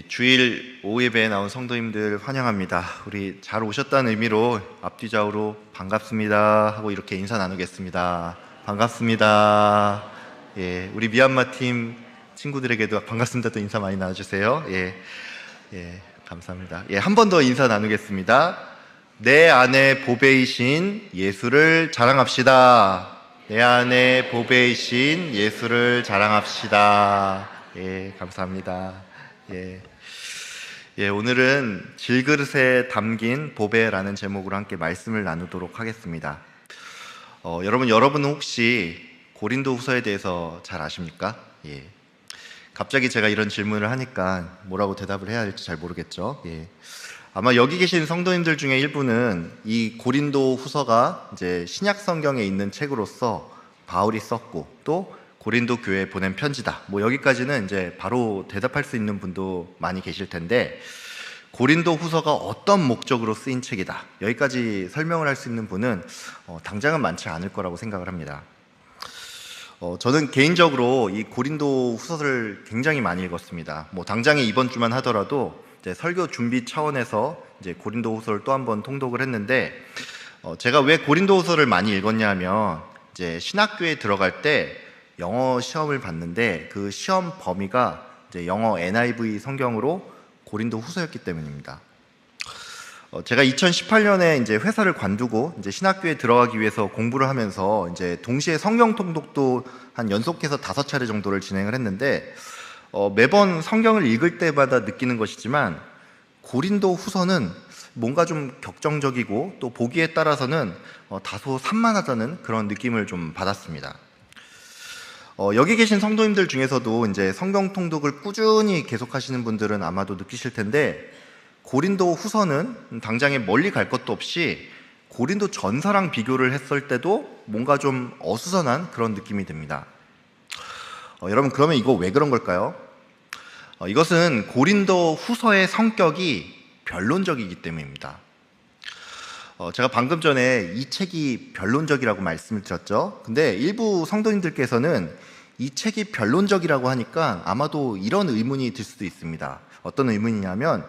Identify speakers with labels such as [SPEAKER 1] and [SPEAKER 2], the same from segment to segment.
[SPEAKER 1] 주일 오후 예배에 나온 성도님들 환영합니다. 우리 잘 오셨다는 의미로 앞뒤좌우로 반갑습니다 하고 이렇게 인사 나누겠습니다. 반갑습니다. 우리 미얀마 팀 친구들에게도 반갑습니다 또 인사 많이 나눠주세요. 감사합니다. 한 번 더 인사 나누겠습니다. 내 안에 보배이신 예수를 자랑합시다. 내 안에 보배이신 예수를 자랑합시다. 감사합니다. 오늘은 질그릇에 담긴 보배라는 제목으로 함께 말씀을 나누도록 하겠습니다. 여러분은 혹시 고린도 후서에 대해서 잘 아십니까? 갑자기 제가 이런 질문을 하니까 뭐라고 대답을 해야 할지 잘 모르겠죠. 아마 여기 계신 성도님들 중에 일부는 이 고린도 후서가 이제 신약 성경에 있는 책으로서 바울이 썼고 또 고린도 교회에 보낸 편지다. 여기까지는 이제 바로 대답할 수 있는 분도 많이 계실 텐데, 고린도 후서가 어떤 목적으로 쓰인 책이다. 여기까지 설명을 할 수 있는 분은 당장은 많지 않을 거라고 생각을 합니다. 저는 개인적으로 이 고린도 후서를 굉장히 많이 읽었습니다. 당장에 이번 주만 하더라도 이제 설교 준비 차원에서 이제 고린도 후서를 또 한 번 통독을 했는데, 제가 왜 고린도 후서를 많이 읽었냐 하면 이제 신학교에 들어갈 때 영어 시험을 봤는데 그 시험 범위가 이제 영어 NIV 성경으로 고린도 후서였기 때문입니다. 제가 2018년에 이제 회사를 관두고 이제 신학교에 들어가기 위해서 공부를 하면서 이제 동시에 성경 통독도 한 연속해서 5차례 정도를 진행을 했는데, 매번 성경을 읽을 때마다 느끼는 것이지만 고린도 후서는 뭔가 좀 격정적이고 또 보기에 따라서는 다소 산만하다는 그런 느낌을 좀 받았습니다. 여기 계신 성도님들 중에서도 이제 성경 통독을 꾸준히 계속하시는 분들은 아마도 느끼실 텐데, 고린도 후서는 당장에 멀리 갈 것도 없이 고린도 전서랑 비교를 했을 때도 뭔가 좀 어수선한 그런 느낌이 듭니다. 여러분, 그러면 이거 왜 그런 걸까요? 이것은 고린도 후서의 성격이 변론적이기 때문입니다. 제가 방금 전에 이 책이 변론적이라고 말씀을 드렸죠. 근데 일부 성도님들께서는 이 책이 변론적이라고 하니까 아마도 이런 의문이 들 수도 있습니다. 어떤 의문이냐면,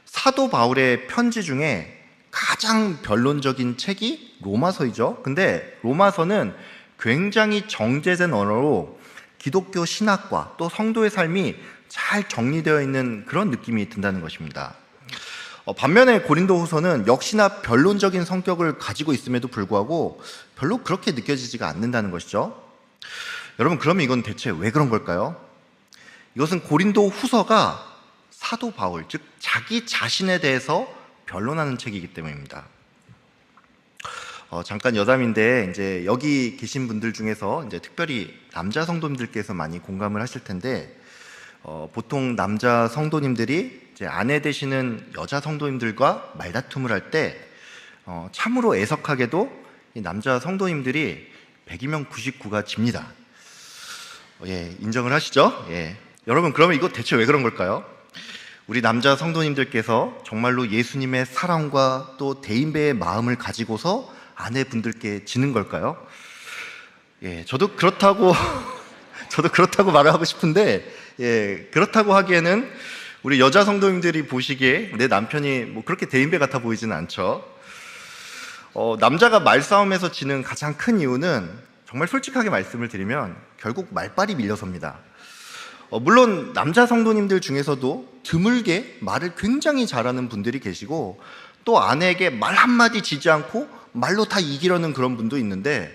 [SPEAKER 1] 사도 바울의 편지 중에 가장 변론적인 책이 로마서이죠. 근데 로마서는 굉장히 정제된 언어로 기독교 신학과 또 성도의 삶이 잘 정리되어 있는 그런 느낌이 든다는 것입니다. 반면에 고린도 후서는 역시나 변론적인 성격을 가지고 있음에도 불구하고 별로 그렇게 느껴지지가 않는다는 것이죠. 여러분, 그러면 이건 대체 왜 그런 걸까요? 이것은 고린도 후서가 사도 바울, 즉 자기 자신에 대해서 변론하는 책이기 때문입니다. 잠깐 여담인데, 이제 여기 계신 분들 중에서 이제 특별히 남자 성도님들께서 많이 공감을 하실 텐데, 보통 남자 성도님들이 이제 아내 되시는 여자 성도님들과 말다툼을 할 때 참으로 애석하게도 이 남자 성도님들이 100이면 99가 집니다. 인정을 하시죠? 여러분, 그러면 이거 대체 왜 그런 걸까요? 우리 남자 성도님들께서 정말로 예수님의 사랑과 또 대인배의 마음을 가지고서 아내분들께 지는 걸까요? 저도 그렇다고 말을 하고 싶은데, 그렇다고 하기에는 우리 여자 성도님들이 보시기에 내 남편이 그렇게 대인배 같아 보이지는 않죠. 남자가 말싸움에서 지는 가장 큰 이유는 정말 솔직하게 말씀을 드리면 결국 말빨이 밀려섭니다. 물론 남자 성도님들 중에서도 드물게 말을 굉장히 잘하는 분들이 계시고 또 아내에게 말 한마디 지지 않고 말로 다 이기려는 그런 분도 있는데,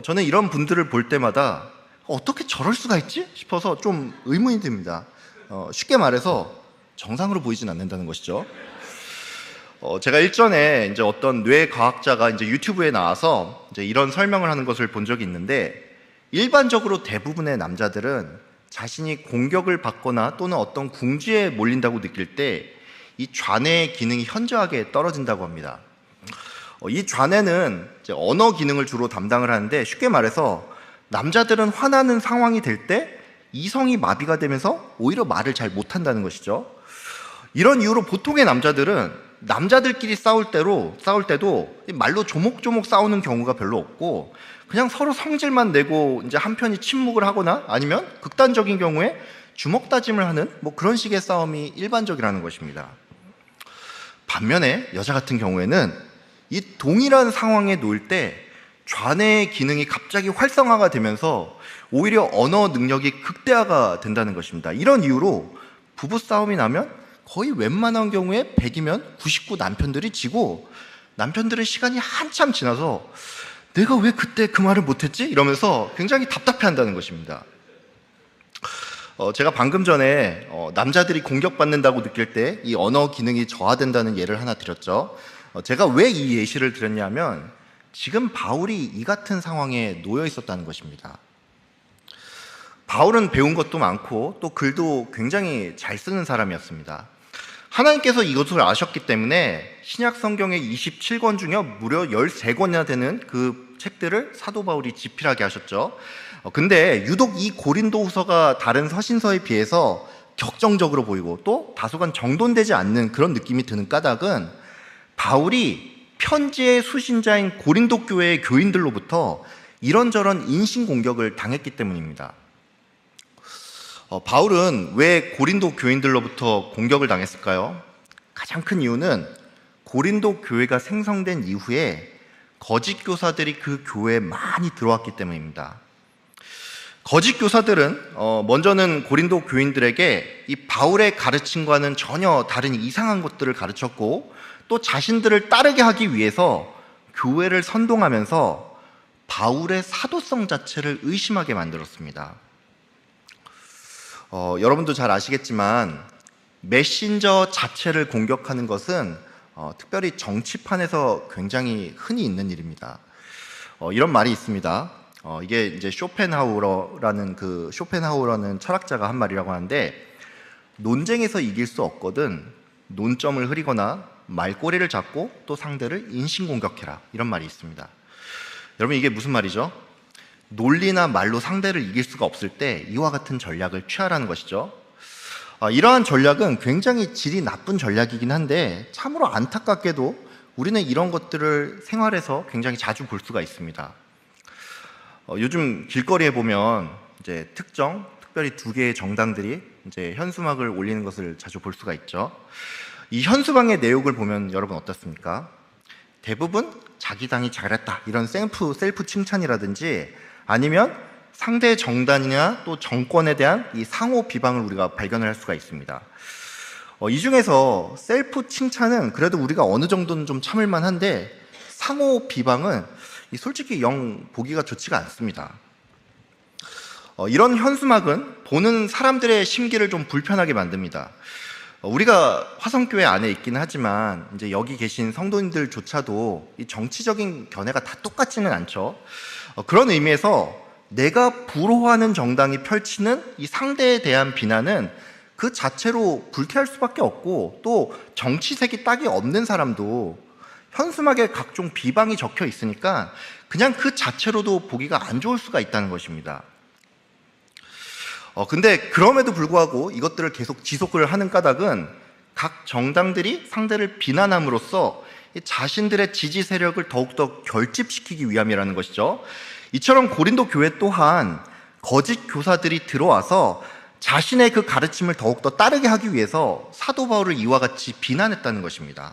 [SPEAKER 1] 저는 이런 분들을 볼 때마다 어떻게 저럴 수가 있지? 싶어서 좀 의문이 듭니다. 쉽게 말해서 정상으로 보이진 않는다는 것이죠. 제가 일전에 이제 어떤 뇌과학자가 이제 유튜브에 나와서 이제 이런 설명을 하는 것을 본 적이 있는데, 일반적으로 대부분의 남자들은 자신이 공격을 받거나 또는 어떤 궁지에 몰린다고 느낄 때 이 좌뇌의 기능이 현저하게 떨어진다고 합니다. 이 좌뇌는 이제 언어 기능을 주로 담당을 하는데, 쉽게 말해서 남자들은 화나는 상황이 될 때 이성이 마비가 되면서 오히려 말을 잘 못한다는 것이죠. 이런 이유로 보통의 남자들은 남자들끼리 싸울 때도 말로 조목조목 싸우는 경우가 별로 없고 그냥 서로 성질만 내고 이제 한편이 침묵을 하거나 아니면 극단적인 경우에 주먹 다짐을 하는 뭐 그런 식의 싸움이 일반적이라는 것입니다. 반면에 여자 같은 경우에는 이 동일한 상황에 놓일 때 좌뇌의 기능이 갑자기 활성화가 되면서 오히려 언어 능력이 극대화가 된다는 것입니다. 이런 이유로 부부싸움이 나면 거의 웬만한 경우에 100이면 99 남편들이 지고, 남편들의 시간이 한참 지나서 내가 왜 그때 그 말을 못했지? 이러면서 굉장히 답답해한다는 것입니다. 제가 방금 전에 남자들이 공격받는다고 느낄 때 이 언어 기능이 저하된다는 예를 하나 드렸죠. 제가 왜 이 예시를 드렸냐면 지금 바울이 이 같은 상황에 놓여 있었다는 것입니다. 바울은 배운 것도 많고 또 글도 굉장히 잘 쓰는 사람이었습니다. 하나님께서 이것을 아셨기 때문에 신약 성경의 27권 중에 무려 13권이나 되는 그 책들을 사도 바울이 집필하게 하셨죠. 근데 유독 이 고린도후서가 다른 서신서에 비해서 격정적으로 보이고 또 다소간 정돈되지 않는 그런 느낌이 드는 까닭은 바울이 편지의 수신자인 고린도 교회의 교인들로부터 이런저런 인신공격을 당했기 때문입니다. 바울은 왜 고린도 교인들로부터 공격을 당했을까요? 가장 큰 이유는 고린도 교회가 생성된 이후에 거짓 교사들이 그 교회에 많이 들어왔기 때문입니다. 거짓 교사들은 먼저는 고린도 교인들에게 이 바울의 가르침과는 전혀 다른 이상한 것들을 가르쳤고, 또 자신들을 따르게 하기 위해서 교회를 선동하면서 바울의 사도성 자체를 의심하게 만들었습니다. 여러분도 잘 아시겠지만 메신저 자체를 공격하는 것은 특별히 정치판에서 굉장히 흔히 있는 일입니다. 이런 말이 있습니다. 이게 이제 쇼펜하우어라는 철학자가 한 말이라고 하는데, 논쟁에서 이길 수 없거든 논점을 흐리거나 말꼬리를 잡고 또 상대를 인신공격해라, 이런 말이 있습니다. 여러분, 이게 무슨 말이죠? 논리나 말로 상대를 이길 수가 없을 때 이와 같은 전략을 취하라는 것이죠. 이러한 전략은 굉장히 질이 나쁜 전략이긴 한데 참으로 안타깝게도 우리는 이런 것들을 생활에서 굉장히 자주 볼 수가 있습니다. 요즘 길거리에 보면 이제 특별히 2개의 정당들이 이제 현수막을 올리는 것을 자주 볼 수가 있죠. 이 현수막의 내용을 보면 여러분 어떻습니까? 대부분 자기 당이 잘했다, 이런 셀프 칭찬이라든지 아니면 상대 정당이나 또 정권에 대한 이 상호 비방을 우리가 발견을 할 수가 있습니다. 이 중에서 셀프 칭찬은 그래도 우리가 어느 정도는 좀 참을 만한데, 상호 비방은 솔직히 영 보기가 좋지가 않습니다. 이런 현수막은 보는 사람들의 심기를 좀 불편하게 만듭니다. 우리가 화성교회 안에 있긴 하지만 이제 여기 계신 성도님들조차도 이 정치적인 견해가 다 똑같지는 않죠. 그런 의미에서 내가 부러워하는 정당이 펼치는 이 상대에 대한 비난은 그 자체로 불쾌할 수밖에 없고, 또 정치색이 딱이 없는 사람도 현수막에 각종 비방이 적혀 있으니까 그냥 그 자체로도 보기가 안 좋을 수가 있다는 것입니다. 근데 그럼에도 불구하고 이것들을 계속 지속을 하는 까닭은 각 정당들이 상대를 비난함으로써 자신들의 지지 세력을 더욱더 결집시키기 위함이라는 것이죠. 이처럼 고린도 교회 또한 거짓 교사들이 들어와서 자신의 그 가르침을 더욱더 따르게 하기 위해서 사도 바울을 이와 같이 비난했다는 것입니다.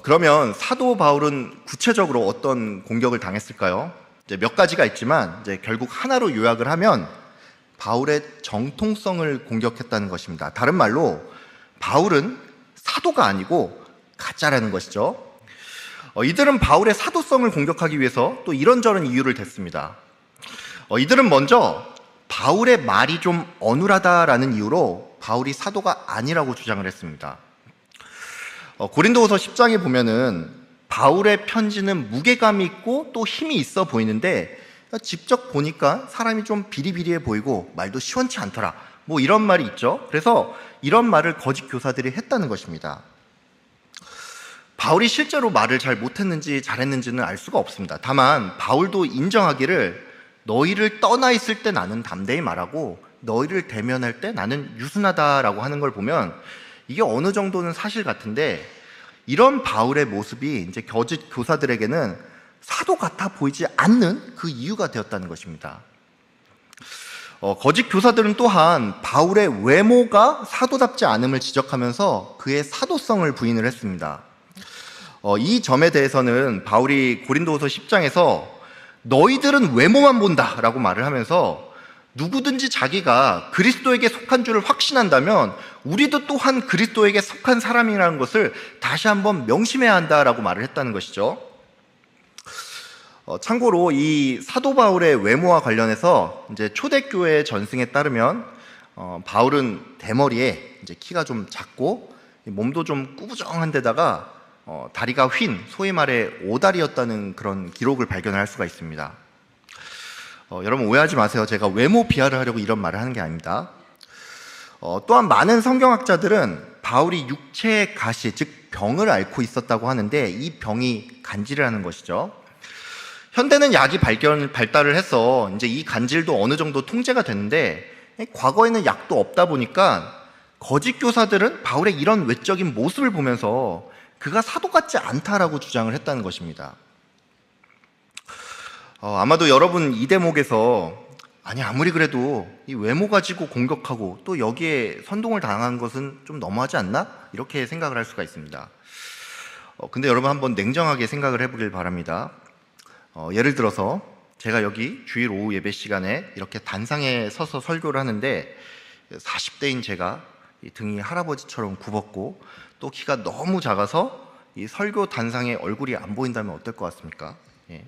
[SPEAKER 1] 그러면 사도 바울은 구체적으로 어떤 공격을 당했을까요? 이제 몇 가지가 있지만 이제 결국 하나로 요약을 하면 바울의 정통성을 공격했다는 것입니다. 다른 말로 바울은 사도가 아니고 가짜라는 것이죠. 이들은 바울의 사도성을 공격하기 위해서 또 이런저런 이유를 댔습니다. 이들은 먼저 바울의 말이 좀 어눌하다라는 이유로 바울이 사도가 아니라고 주장을 했습니다. 고린도후서 10장에 보면은 바울의 편지는 무게감이 있고 또 힘이 있어 보이는데 직접 보니까 사람이 좀 비리비리해 보이고 말도 시원치 않더라, 뭐 이런 말이 있죠. 그래서 이런 말을 거짓 교사들이 했다는 것입니다. 바울이 실제로 말을 잘 못했는지 잘했는지는 알 수가 없습니다. 다만 바울도 인정하기를 너희를 떠나 있을 때 나는 담대히 말하고 너희를 대면할 때 나는 유순하다라고 하는 걸 보면 이게 어느 정도는 사실 같은데, 이런 바울의 모습이 이제 거짓 교사들에게는 사도 같아 보이지 않는 그 이유가 되었다는 것입니다. 거짓 교사들은 또한 바울의 외모가 사도답지 않음을 지적하면서 그의 사도성을 부인을 했습니다. 이 점에 대해서는 바울이 고린도후서 10장에서 너희들은 외모만 본다라고 말을 하면서 누구든지 자기가 그리스도에게 속한 줄을 확신한다면 우리도 또한 그리스도에게 속한 사람이라는 것을 다시 한번 명심해야 한다라고 말을 했다는 것이죠. 참고로 이 사도 바울의 외모와 관련해서 이제 초대교회 전승에 따르면 바울은 대머리에 이제 키가 좀 작고 몸도 좀 꾸부정한 데다가 다리가 휜 소위 말해 오다리였다는 그런 기록을 발견할 수가 있습니다. 여러분 오해하지 마세요. 제가 외모 비하를 하려고 이런 말을 하는 게 아닙니다. 또한 많은 성경학자들은 바울이 육체의 가시, 즉 병을 앓고 있었다고 하는데 이 병이 간질이라는 것이죠. 현대는 약이 발달을 해서 이제 이 간질도 어느 정도 통제가 되는데 과거에는 약도 없다 보니까 거짓 교사들은 바울의 이런 외적인 모습을 보면서 그가 사도 같지 않다라고 주장을 했다는 것입니다. 아마도 여러분 이 대목에서 아니 아무리 그래도 이 외모 가지고 공격하고 또 여기에 선동을 당한 것은 좀 너무하지 않나? 이렇게 생각을 할 수가 있습니다. 근데 여러분 한번 냉정하게 생각을 해보길 바랍니다. 예를 들어서 제가 여기 주일 오후 예배 시간에 이렇게 단상에 서서 설교를 하는데 40대인 제가 이 등이 할아버지처럼 굽었고 또 키가 너무 작아서 이 설교 단상에 얼굴이 안 보인다면 어떨 것 같습니까? 예.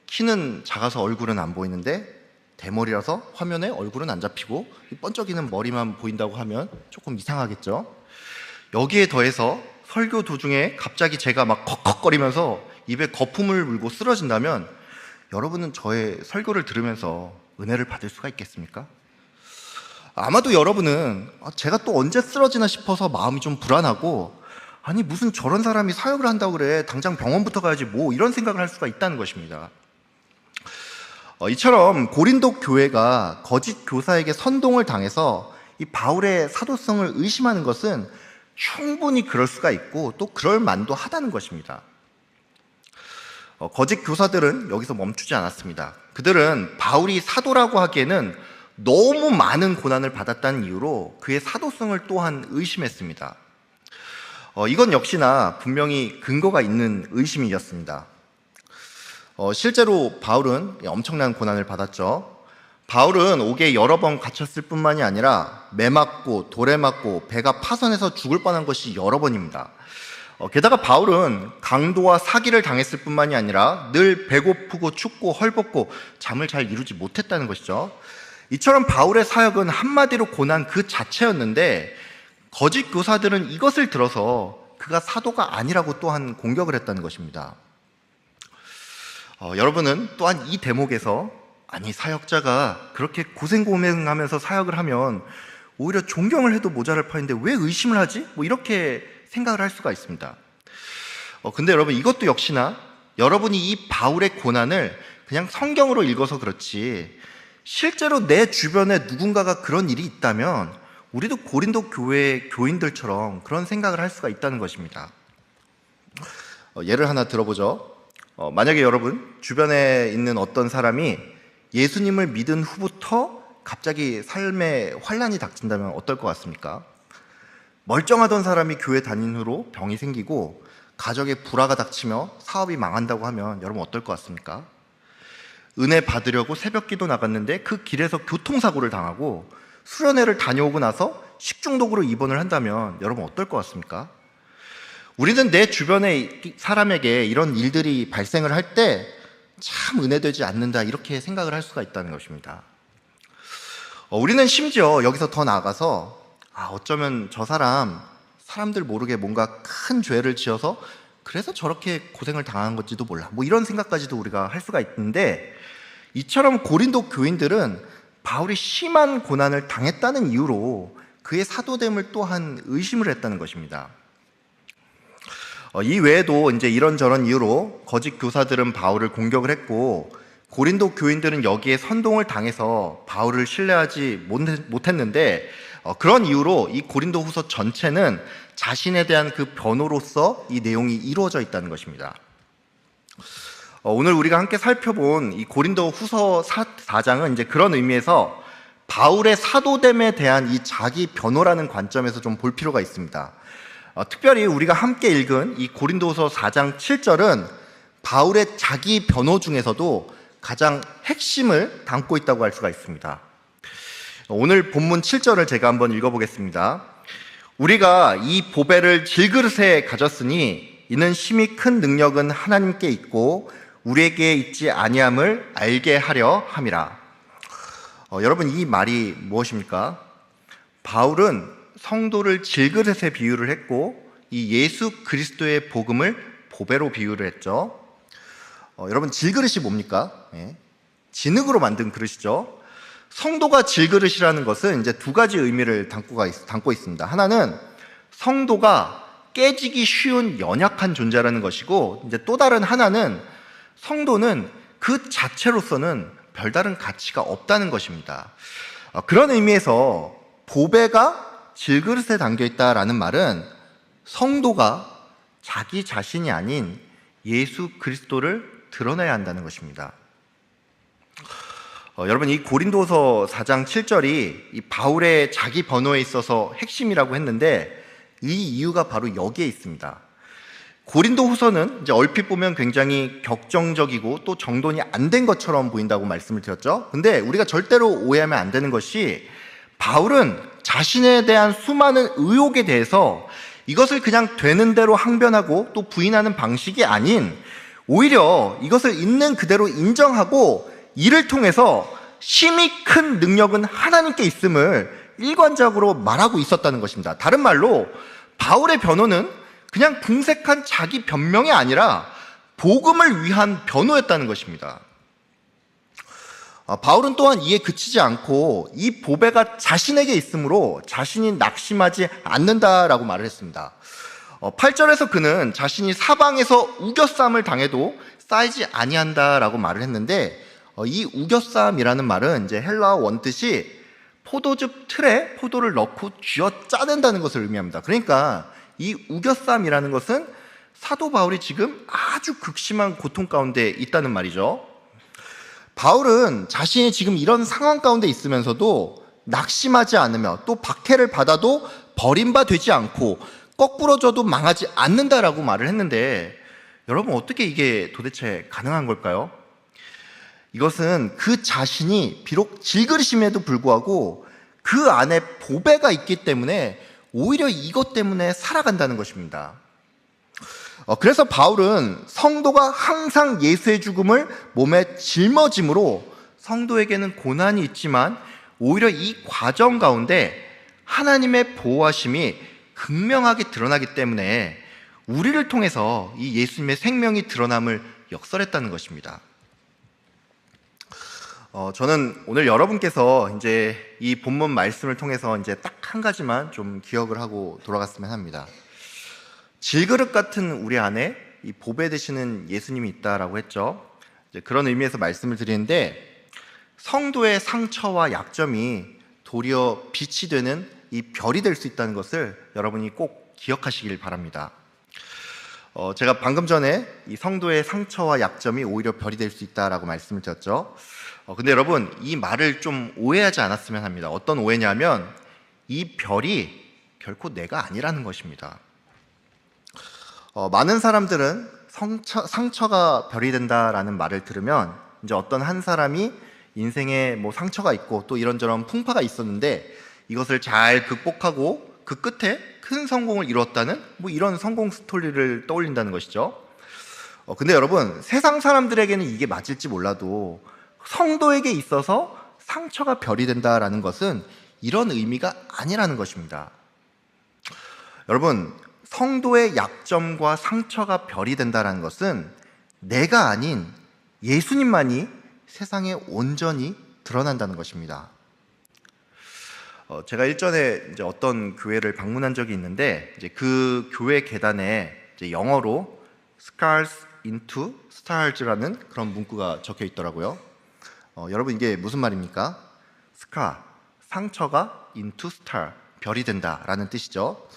[SPEAKER 1] 키는 작아서 얼굴은 안 보이는데 대머리라서 화면에 얼굴은 안 잡히고 번쩍이는 머리만 보인다고 하면 조금 이상하겠죠? 여기에 더해서 설교 도중에 갑자기 제가 막 컥컥거리면서 입에 거품을 물고 쓰러진다면 여러분은 저의 설교를 들으면서 은혜를 받을 수가 있겠습니까? 아마도 여러분은 제가 또 언제 쓰러지나 싶어서 마음이 좀 불안하고 아니 무슨 저런 사람이 사역을 한다고 그래 당장 병원부터 가야지 뭐 이런 생각을 할 수가 있다는 것입니다. 이처럼 고린도 교회가 거짓 교사에게 선동을 당해서 이 바울의 사도성을 의심하는 것은 충분히 그럴 수가 있고 또 그럴 만도 하다는 것입니다. 거짓 교사들은 여기서 멈추지 않았습니다. 그들은 바울이 사도라고 하기에는 너무 많은 고난을 받았다는 이유로 그의 사도성을 또한 의심했습니다. 이건 역시나 분명히 근거가 있는 의심이었습니다. 실제로 바울은 엄청난 고난을 받았죠. 바울은 옥에 여러 번 갇혔을 뿐만이 아니라 매 맞고 돌에 맞고 배가 파선해서 죽을 뻔한 것이 여러 번입니다. 게다가 바울은 강도와 사기를 당했을 뿐만이 아니라 늘 배고프고 춥고 헐벗고 잠을 잘 이루지 못했다는 것이죠. 이처럼 바울의 사역은 한마디로 고난 그 자체였는데 거짓 교사들은 이것을 들어서 그가 사도가 아니라고 또한 공격을 했다는 것입니다. 여러분은 또한 이 대목에서 아니 사역자가 그렇게 고생고생하면서 사역을 하면 오히려 존경을 해도 모자랄 판인데 왜 의심을 하지? 뭐 이렇게 생각을 할 수가 있습니다. 근데 여러분 이것도 역시나 여러분이 이 바울의 고난을 그냥 성경으로 읽어서 그렇지 실제로 내 주변에 누군가가 그런 일이 있다면 우리도 고린도 교회 교인들처럼 그런 생각을 할 수가 있다는 것입니다. 예를 하나 들어보죠. 만약에 여러분 주변에 있는 어떤 사람이 예수님을 믿은 후부터 갑자기 삶에 환난이 닥친다면 어떨 것 같습니까? 멀쩡하던 사람이 교회 다닌 후로 병이 생기고 가정에 불화가 닥치며 사업이 망한다고 하면 여러분 어떨 것 같습니까? 은혜 받으려고 새벽기도 나갔는데 그 길에서 교통사고를 당하고 수련회를 다녀오고 나서 식중독으로 입원을 한다면 여러분 어떨 것 같습니까? 우리는 내 주변의 사람에게 이런 일들이 발생을 할 때 참 은혜되지 않는다 이렇게 생각을 할 수가 있다는 것입니다. 우리는 심지어 여기서 더 나아가서 어쩌면 저 사람들 모르게 뭔가 큰 죄를 지어서 그래서 저렇게 고생을 당한 건지도 몰라 뭐 이런 생각까지도 우리가 할 수가 있는데 이처럼 고린도 교인들은 바울이 심한 고난을 당했다는 이유로 그의 사도됨을 또한 의심을 했다는 것입니다. 이 외에도 이제 이런저런 이유로 거짓 교사들은 바울을 공격을 했고 고린도 교인들은 여기에 선동을 당해서 바울을 신뢰하지 못했는데 그런 이유로 이 고린도 후서 전체는 자신에 대한 그 변호로서 이 내용이 이루어져 있다는 것입니다. 오늘 우리가 함께 살펴본 이 고린도 후서 4장은 이제 그런 의미에서 바울의 사도됨에 대한 이 자기 변호라는 관점에서 좀 볼 필요가 있습니다. 특별히 우리가 함께 읽은 이 고린도후서 4장 7절은 바울의 자기 변호 중에서도 가장 핵심을 담고 있다고 할 수가 있습니다. 오늘 본문 7절을 제가 한번 읽어보겠습니다. 우리가 이 보배를 질그릇에 가졌으니 이는 심히 큰 능력은 하나님께 있고 우리에게 있지 아니함을 알게 하려 함이라. 여러분, 이 말이 무엇입니까? 바울은 성도를 질그릇에 비유를 했고 이 예수 그리스도의 복음을 보배로 비유를 했죠. 여러분, 질그릇이 뭡니까? 진흙으로 만든 그릇이죠. 성도가 질그릇이라는 것은 이제 두 가지 의미를 담고 있습니다. 하나는 성도가 깨지기 쉬운 연약한 존재라는 것이고, 이제 또 다른 하나는 성도는 그 자체로서는 별다른 가치가 없다는 것입니다. 그런 의미에서 보배가 질그릇에 담겨 있다라는 말은 성도가 자기 자신이 아닌 예수 그리스도를 드러내야 한다는 것입니다. 여러분, 이 고린도서 4장 7절이 이 바울의 자기 변호에 있어서 핵심이라고 했는데 이 이유가 바로 여기에 있습니다. 고린도 후서는 이제 얼핏 보면 굉장히 격정적이고 또 정돈이 안 된 것처럼 보인다고 말씀을 드렸죠. 근데 우리가 절대로 오해하면 안 되는 것이 바울은 자신에 대한 수많은 의혹에 대해서 이것을 그냥 되는 대로 항변하고 또 부인하는 방식이 아닌 오히려 이것을 있는 그대로 인정하고 이를 통해서 심히 큰 능력은 하나님께 있음을 일관적으로 말하고 있었다는 것입니다. 다른 말로 바울의 변호는 그냥 궁색한 자기 변명이 아니라 복음을 위한 변호였다는 것입니다. 바울은 또한 이에 그치지 않고 이 보배가 자신에게 있으므로 자신이 낙심하지 않는다라고 말을 했습니다. 8절에서 그는 자신이 사방에서 우겨쌈을 당해도 쌓이지 아니한다라고 말을 했는데 이 우겨쌈이라는 말은 이제 헬라어 원뜻이 포도즙 틀에 포도를 넣고 쥐어 짜낸다는 것을 의미합니다. 그러니까 이 우겨쌈이라는 것은 사도 바울이 지금 아주 극심한 고통 가운데 있다는 말이죠. 바울은 자신이 지금 이런 상황 가운데 있으면서도 낙심하지 않으며 또 박해를 받아도 버림받지 않고 거꾸러져도 망하지 않는다라고 말을 했는데 여러분, 어떻게 이게 도대체 가능한 걸까요? 이것은 그 자신이 비록 질그릇임에도 불구하고 그 안에 보배가 있기 때문에 오히려 이것 때문에 살아간다는 것입니다. 그래서 바울은 성도가 항상 예수의 죽음을 몸에 짊어짐으로 성도에게는 고난이 있지만 오히려 이 과정 가운데 하나님의 보호하심이 극명하게 드러나기 때문에 우리를 통해서 이 예수님의 생명이 드러남을 역설했다는 것입니다. 저는 오늘 여러분께서 이제 이 본문 말씀을 통해서 이제 딱 한 가지만 좀 기억을 하고 돌아갔으면 합니다. 질그릇 같은 우리 안에 이 보배 되시는 예수님이 있다라고 했죠. 이제 그런 의미에서 말씀을 드리는데 성도의 상처와 약점이 도리어 빛이 되는 이 별이 될 수 있다는 것을 여러분이 꼭 기억하시길 바랍니다. 제가 방금 전에 이 성도의 상처와 약점이 오히려 별이 될 수 있다라고 말씀을 드렸죠. 근데 여러분, 이 말을 좀 오해하지 않았으면 합니다. 어떤 오해냐면 이 별이 결코 내가 아니라는 것입니다. 많은 사람들은 상처가 별이 된다라는 말을 들으면 이제 어떤 한 사람이 인생에 뭐 상처가 있고 또 이런저런 풍파가 있었는데 이것을 잘 극복하고 그 끝에 큰 성공을 이루었다는 뭐 이런 성공 스토리를 떠올린다는 것이죠. 근데 여러분, 세상 사람들에게는 이게 맞을지 몰라도 성도에게 있어서 상처가 별이 된다라는 것은 이런 의미가 아니라는 것입니다. 여러분, 성도의 약점과 상처가 별이 된다는 것은 내가 아닌 예수님만이 세상에 온전히 드러난다는 것입니다. 제가 일전에 이제 어떤 교회를 방문한 적이 있는데 이제 그 교회 계단에 이제 영어로 Scars into Stars라는 그런 문구가 적혀 있더라고요. 여러분, 이게 무슨 말입니까? Scar, 상처가 into star, 별이 된다라는 뜻이죠.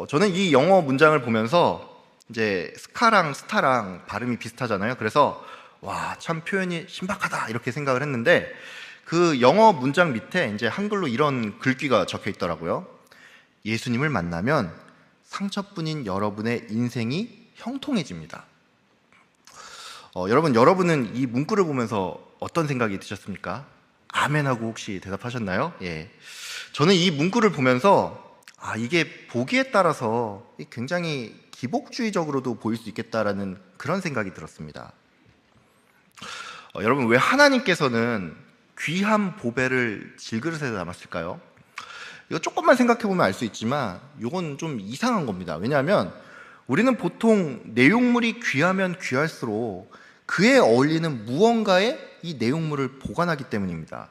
[SPEAKER 1] 저는 이 영어 문장을 보면서 이제 스카랑 스타랑 발음이 비슷하잖아요. 그래서 와, 참 표현이 신박하다 이렇게 생각을 했는데 그 영어 문장 밑에 이제 한글로 이런 글귀가 적혀 있더라고요. 예수님을 만나면 상처뿐인 여러분의 인생이 형통해집니다. 여러분은 이 문구를 보면서 어떤 생각이 드셨습니까? 아멘하고 혹시 대답하셨나요? 예. 저는 이 문구를 보면서 이게 보기에 따라서 굉장히 기복주의적으로도 보일 수 있겠다라는 그런 생각이 들었습니다. 여러분, 왜 하나님께서는 귀한 보배를 질그릇에 담았을까요? 이거 조금만 생각해 보면 알 수 있지만 이건 좀 이상한 겁니다. 왜냐하면 우리는 보통 내용물이 귀하면 귀할수록 그에 어울리는 무언가에 이 내용물을 보관하기 때문입니다.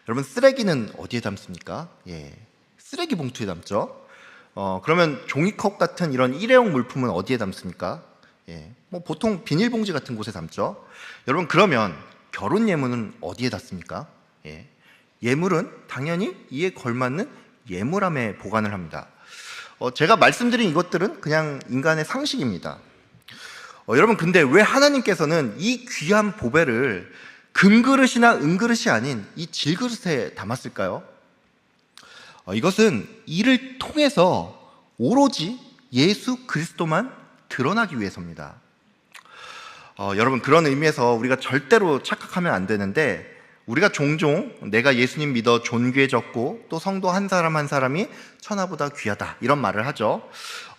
[SPEAKER 1] 여러분, 쓰레기는 어디에 담습니까? 예, 쓰레기 봉투에 담죠. 그러면 종이컵 같은 이런 일회용 물품은 어디에 담습니까? 예, 뭐 보통 비닐봉지 같은 곳에 담죠. 여러분, 그러면 결혼 예물은 어디에 닿습니까? 예, 예물은 당연히 이에 걸맞는 예물함에 보관을 합니다. 제가 말씀드린 이것들은 그냥 인간의 상식입니다. 여러분, 근데 왜 하나님께서는 이 귀한 보배를 금그릇이나 은그릇이 아닌 이 질그릇에 담았을까요? 이것은 이를 통해서 오로지 예수 그리스도만 드러나기 위해서입니다. 여러분, 그런 의미에서 우리가 절대로 착각하면 안 되는데, 우리가 종종 내가 예수님 믿어 존귀해졌고 또 성도 한 사람 한 사람이 천하보다 귀하다 이런 말을 하죠.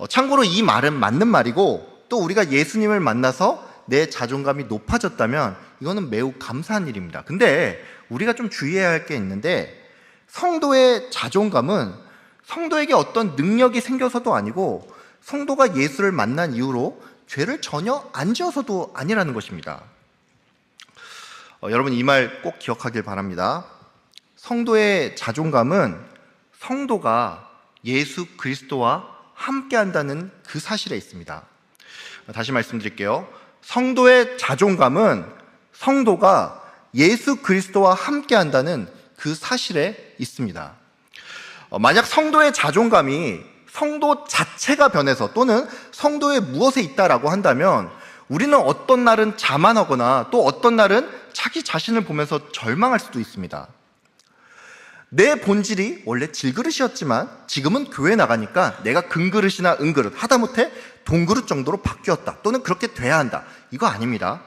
[SPEAKER 1] 참고로 이 말은 맞는 말이고, 또 우리가 예수님을 만나서 내 자존감이 높아졌다면 이거는 매우 감사한 일입니다. 근데 우리가 좀 주의해야 할 게 있는데, 성도의 자존감은 성도에게 어떤 능력이 생겨서도 아니고 성도가 예수를 만난 이후로 죄를 전혀 안 지어서도 아니라는 것입니다. 여러분, 이 말 꼭 기억하길 바랍니다. 성도의 자존감은 성도가 예수 그리스도와 함께 한다는 그 사실에 있습니다. 다시 말씀드릴게요. 성도의 자존감은 성도가 예수 그리스도와 함께 한다는 그 사실에 있습니다. 만약 성도의 자존감이 성도 자체가 변해서 또는 성도의 무엇에 있다라고 한다면 우리는 어떤 날은 자만하거나 또 어떤 날은 자기 자신을 보면서 절망할 수도 있습니다. 내 본질이 원래 질그릇이었지만 지금은 교회 나가니까 내가 금그릇이나 은그릇, 하다못해 동그릇 정도로 바뀌었다, 또는 그렇게 돼야 한다, 이거 아닙니다.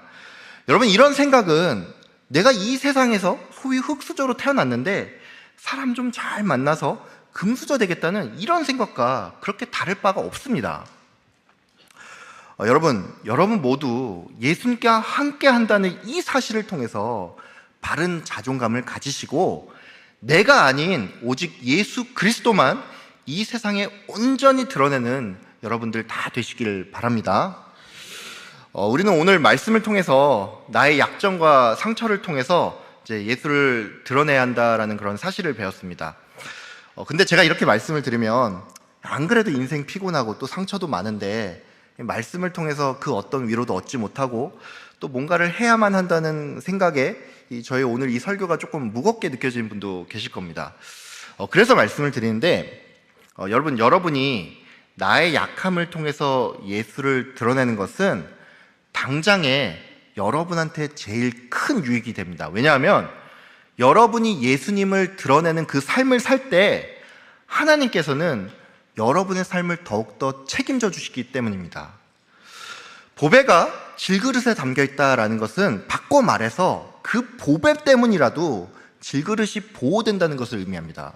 [SPEAKER 1] 여러분, 이런 생각은 내가 이 세상에서 소위 흙수저로 태어났는데 사람 좀 잘 만나서 금수저 되겠다는 이런 생각과 그렇게 다를 바가 없습니다. 여러분 모두 예수님과 함께 한다는 이 사실을 통해서 바른 자존감을 가지시고 내가 아닌 오직 예수 그리스도만 이 세상에 온전히 드러내는 여러분들 다 되시길 바랍니다. 우리는 오늘 말씀을 통해서 나의 약점과 상처를 통해서 이제 예수를 드러내야 한다라는 그런 사실을 배웠습니다. 근데 제가 이렇게 말씀을 드리면 안 그래도 인생 피곤하고 또 상처도 많은데 말씀을 통해서 그 어떤 위로도 얻지 못하고 또 뭔가를 해야만 한다는 생각에 저희 오늘 이 설교가 조금 무겁게 느껴지는 분도 계실 겁니다. 그래서 말씀을 드리는데, 여러분이 나의 약함을 통해서 예수를 드러내는 것은 당장에 여러분한테 제일 큰 유익이 됩니다. 왜냐하면 여러분이 예수님을 드러내는 그 삶을 살 때 하나님께서는 여러분의 삶을 더욱더 책임져 주시기 때문입니다. 보배가 질그릇에 담겨 있다라는 것은 바꿔 말해서 그 보배 때문이라도 질그릇이 보호된다는 것을 의미합니다.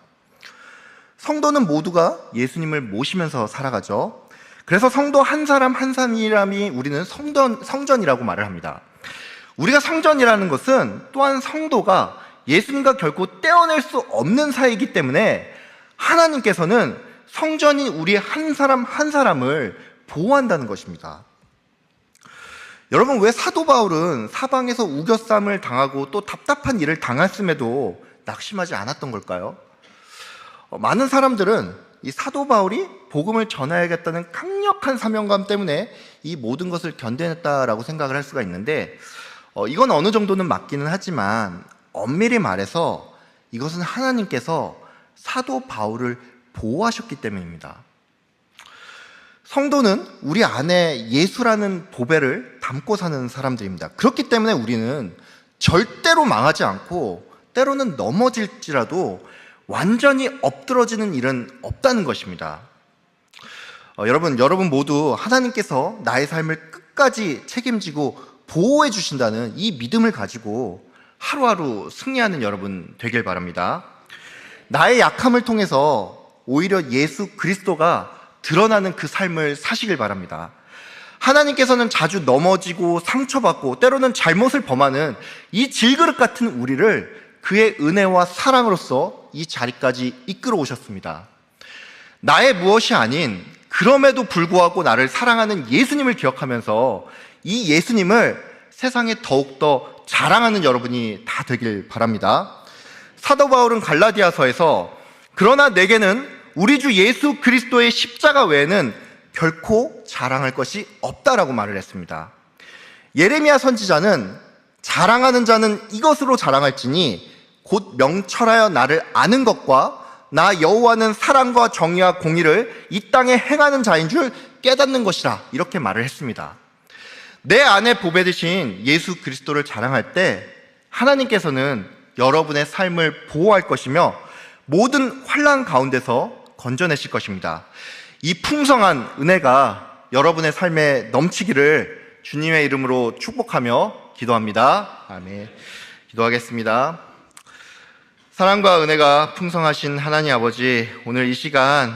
[SPEAKER 1] 성도는 모두가 예수님을 모시면서 살아가죠. 그래서 성도 한 사람 한 사람이 우리는 성전이라고 말을 합니다. 우리가 성전이라는 것은 또한 성도가 예수님과 결코 떼어낼 수 없는 사이이기 때문에 하나님께서는 성전이 우리 한 사람 한 사람을 보호한다는 것입니다. 여러분, 왜 사도 바울은 사방에서 우겨쌈을 당하고 또 답답한 일을 당했음에도 낙심하지 않았던 걸까요? 많은 사람들은 이 사도 바울이 복음을 전해야겠다는 강력한 사명감 때문에 이 모든 것을 견뎌냈다라고 생각을 할 수가 있는데, 이건 어느 정도는 맞기는 하지만 엄밀히 말해서 이것은 하나님께서 사도 바울을 보호하셨기 때문입니다. 성도는 우리 안에 예수라는 보배를 담고 사는 사람들입니다. 그렇기 때문에 우리는 절대로 망하지 않고 때로는 넘어질지라도 완전히 엎드러지는 일은 없다는 것입니다. 여러분 모두 하나님께서 나의 삶을 끝까지 책임지고 보호해 주신다는 이 믿음을 가지고 하루하루 승리하는 여러분 되길 바랍니다. 나의 약함을 통해서 오히려 예수 그리스도가 드러나는 그 삶을 사시길 바랍니다. 하나님께서는 자주 넘어지고 상처받고 때로는 잘못을 범하는 이 질그릇 같은 우리를 그의 은혜와 사랑으로서 이 자리까지 이끌어 오셨습니다. 나의 무엇이 아닌 그럼에도 불구하고 나를 사랑하는 예수님을 기억하면서 이 예수님을 세상에 더욱더 자랑하는 여러분이 다 되길 바랍니다. 사도 바울은 갈라디아서에서 그러나 내게는 우리 주 예수 그리스도의 십자가 외에는 결코 자랑할 것이 없다라고 말을 했습니다. 예레미야 선지자는 자랑하는 자는 이것으로 자랑할지니 곧 명철하여 나를 아는 것과 나 여호와는 사랑과 정의와 공의를 이 땅에 행하는 자인 줄 깨닫는 것이라 이렇게 말을 했습니다. 내 안에 보배 되신 예수 그리스도를 자랑할 때 하나님께서는 여러분의 삶을 보호할 것이며 모든 환난 가운데서 건져내실 것입니다. 이 풍성한 은혜가 여러분의 삶에 넘치기를 주님의 이름으로 축복하며 기도합니다. 아멘. 기도하겠습니다. 사랑과 은혜가 풍성하신 하나님 아버지, 오늘 이 시간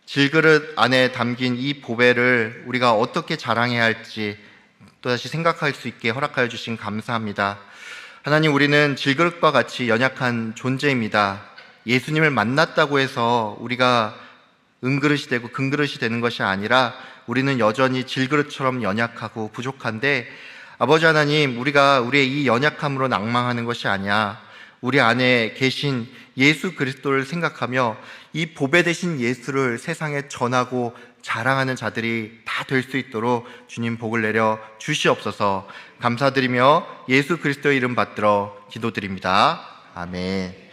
[SPEAKER 1] 질그릇 안에 담긴 이 보배를 우리가 어떻게 자랑해야 할지 또다시 생각할 수 있게 허락하여 주신 감사합니다. 하나님, 우리는 질그릇과 같이 연약한 존재입니다. 예수님을 만났다고 해서 우리가 은그릇이 되고 금그릇이 되는 것이 아니라 우리는 여전히 질그릇처럼 연약하고 부족한데, 아버지 하나님, 우리가 우리의 이 연약함으로 낭망하는 것이 아니야. 우리 안에 계신 예수 그리스도를 생각하며 이 보배 되신 예수를 세상에 전하고 자랑하는 자들이 다 될 수 있도록 주님 복을 내려 주시옵소서. 감사드리며 예수 그리스도의 이름 받들어 기도드립니다. 아멘.